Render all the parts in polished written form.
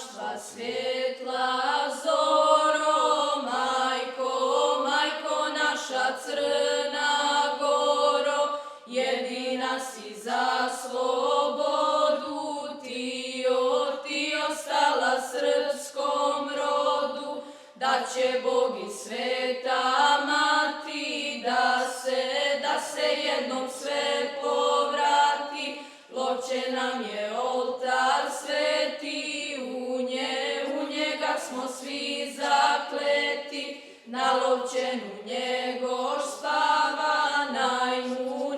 junaštva svjetla zoro, majko naša Crna Goro, jedina si za slobodu, ti ostala srpskom rodu, da će Bog i sveta mati, da se jednom sve povrati. Lovće nam je oltar sveti, u njega smo svi zakleti, na Lovćenu njegoš spava,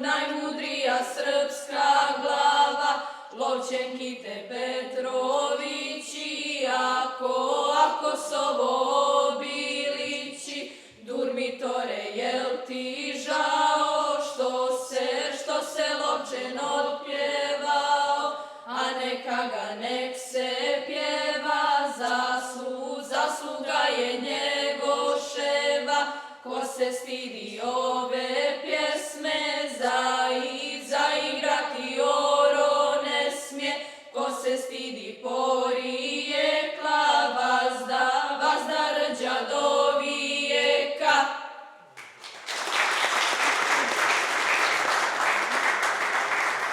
najmudrija srpska glava. Lovćenkite Petrovići, ako sovo obilići, Durmitore, jel ti žao što se Lovćen otpjevao, a nek se pjeva, zasluga je njegoševa, ko se stidio